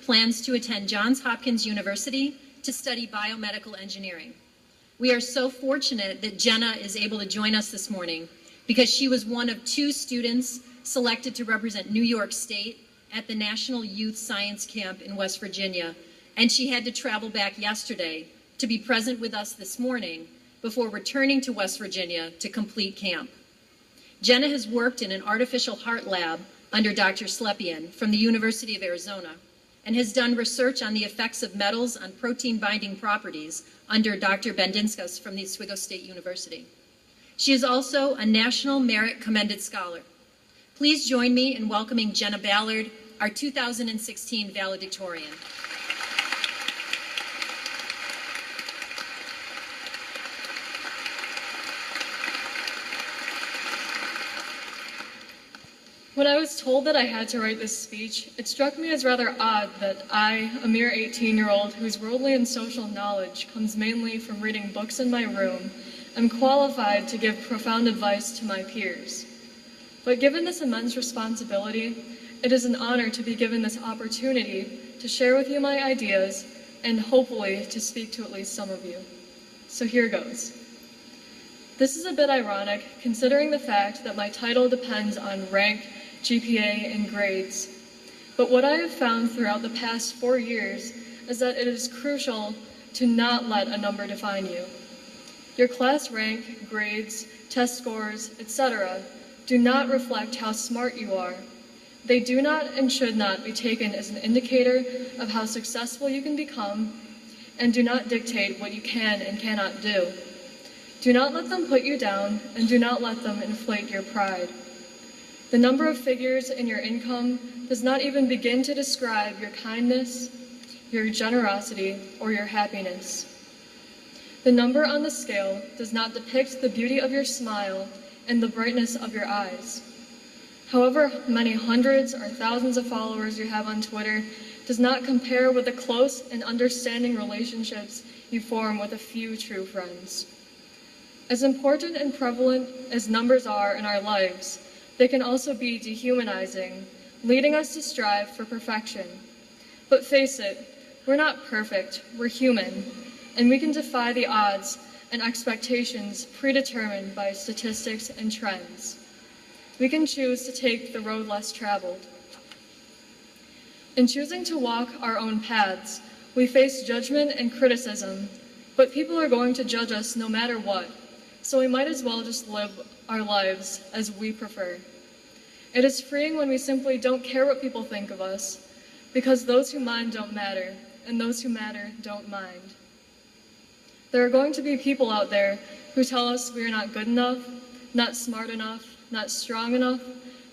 plans to attend Johns Hopkins University to study biomedical engineering. We are so fortunate that Jenna is able to join us this morning because she was one of 2 students selected to represent New York State at the National Youth Science Camp in West Virginia, and she had to travel back yesterday to be present with us this morning before returning to West Virginia to complete camp. Jenna has worked in an artificial heart lab under Dr. Slepian from the University of Arizona and has done research on the effects of metals on protein binding properties under Dr. Bendinskas from the Oswego State University. She is also a National Merit Commended Scholar. Please join me in welcoming Jenna Ballard, our 2016 valedictorian. When I was told that I had to write this speech, it struck me as rather odd that I, a mere 18-year-old whose worldly and social knowledge comes mainly from reading books in my room, am qualified to give profound advice to my peers. But given this immense responsibility, it is an honor to be given this opportunity to share with you my ideas and hopefully to speak to at least some of you. So here goes. This is a bit ironic considering the fact that my title depends on rank, GPA, and grades. But what I have found throughout the past 4 years is that it is crucial to not let a number define you. Your class rank, grades, test scores, etc. do not reflect how smart you are. They do not and should not be taken as an indicator of how successful you can become, and do not dictate what you can and cannot do. Do not let them put you down, and do not let them inflate your pride. The number of figures in your income does not even begin to describe your kindness, your generosity, or your happiness. The number on the scale does not depict the beauty of your smile and the brightness of your eyes. However many hundreds or thousands of followers you have on Twitter does not compare with the close and understanding relationships you form with a few true friends. As important and prevalent as numbers are in our lives, they can also be dehumanizing, leading us to strive for perfection. But face it, we're not perfect, we're human, and we can defy the odds and expectations predetermined by statistics and trends. We can choose to take the road less traveled. In choosing to walk our own paths, we face judgment and criticism, but people are going to judge us no matter what, so we might as well just live our lives as we prefer. It is freeing when we simply don't care what people think of us, because those who mind don't matter, and those who matter don't mind. There are going to be people out there who tell us we are not good enough, not smart enough, not strong enough,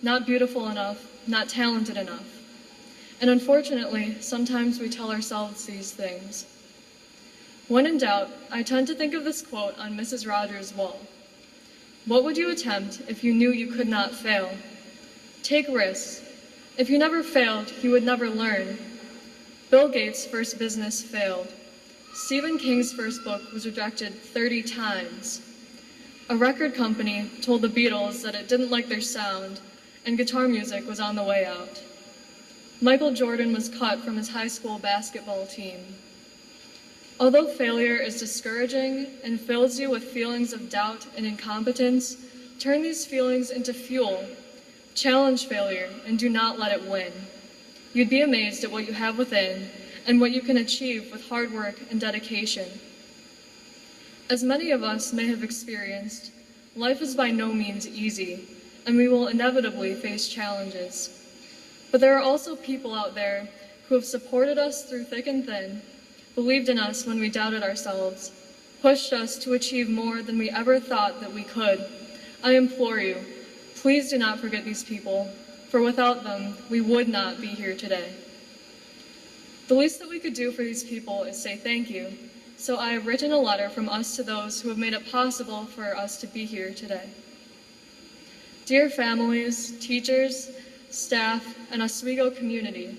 not beautiful enough, not talented enough. And unfortunately, sometimes we tell ourselves these things. When in doubt, I tend to think of this quote on Mrs. Rogers' wall. What would you attempt if you knew you could not fail? Take risks. If you never failed, you would never learn. Bill Gates' first business failed. Stephen King's first book was rejected 30 times. A record company told the Beatles that it didn't like their sound, and guitar music was on the way out. Michael Jordan was cut from his high school basketball team. Although failure is discouraging and fills you with feelings of doubt and incompetence, turn these feelings into fuel. Challenge failure and do not let it win. You'd be amazed at what you have within and what you can achieve with hard work and dedication. As many of us may have experienced, life is by no means easy, and we will inevitably face challenges. But there are also people out there who have supported us through thick and thin, believed in us when we doubted ourselves, pushed us to achieve more than we ever thought that we could. I implore you, please do not forget these people, for without them, we would not be here today. The least that we could do for these people is say thank you, so I have written a letter from us to those who have made it possible for us to be here today. Dear families, teachers, staff, and Oswego community,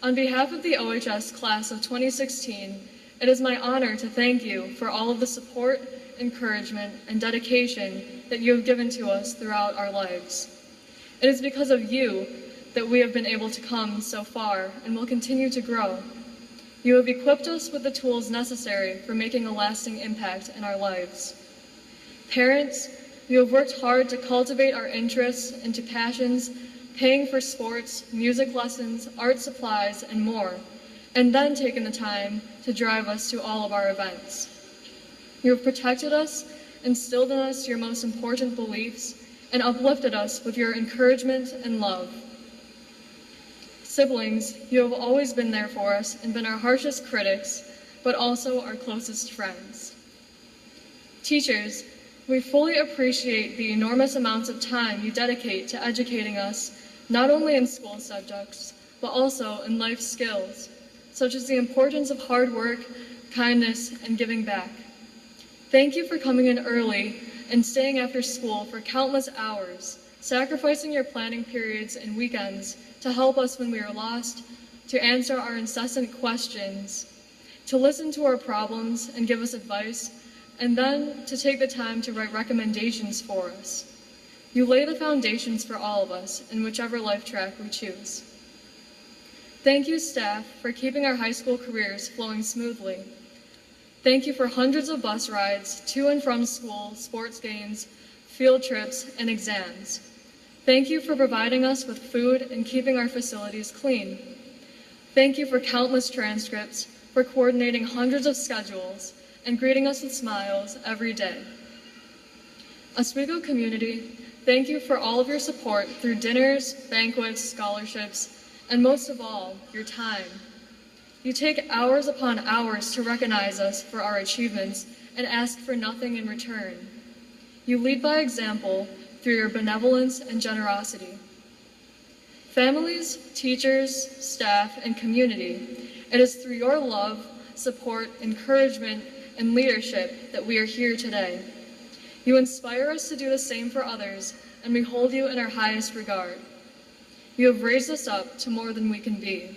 on behalf of the OHS class of 2016, it is my honor to thank you for all of the support, encouragement, and dedication that you have given to us throughout our lives. It is because of you that we have been able to come so far and will continue to grow. You have equipped us with the tools necessary for making a lasting impact in our lives. Parents, you have worked hard to cultivate our interests into passions, paying for sports, music lessons, art supplies, and more, and then taken the time to drive us to all of our events. You have protected us, instilled in us your most important beliefs, and uplifted us with your encouragement and love. Siblings, you have always been there for us and been our harshest critics, but also our closest friends. Teachers, we fully appreciate the enormous amounts of time you dedicate to educating us, not only in school subjects, but also in life skills, such as the importance of hard work, kindness, and giving back. Thank you for coming in early and staying after school for countless hours, sacrificing your planning periods and weekends to help us when we are lost, to answer our incessant questions, to listen to our problems and give us advice, and then to take the time to write recommendations for us. You lay the foundations for all of us in whichever life track we choose. Thank you, staff, for keeping our high school careers flowing smoothly. Thank you for hundreds of bus rides to and from school, sports games, field trips, and exams. Thank you for providing us with food and keeping our facilities clean. Thank you for countless transcripts, for coordinating hundreds of schedules, and greeting us with smiles every day. Oswego community, thank you for all of your support through dinners, banquets, scholarships, and most of all, your time. You take hours upon hours to recognize us for our achievements and ask for nothing in return. You lead by example through your benevolence and generosity. Families, teachers, staff, and community, it is through your love, support, encouragement, and leadership that we are here today. You inspire us to do the same for others, and we hold you in our highest regard. You have raised us up to more than we can be.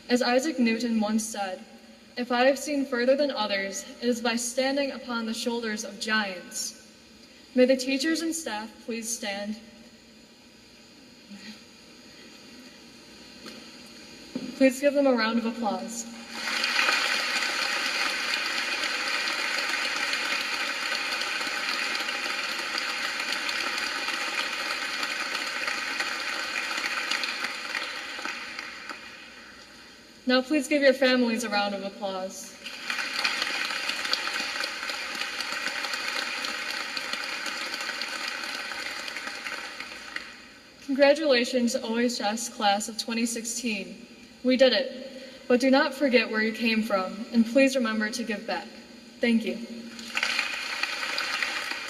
As Isaac Newton once said, "If I have seen further than others, it is by standing upon the shoulders of giants." May the teachers and staff please stand. Please give them a round of applause. Now please give your families a round of applause. Congratulations, OHS class of 2016. We did it, but do not forget where you came from, and please remember to give back. Thank you.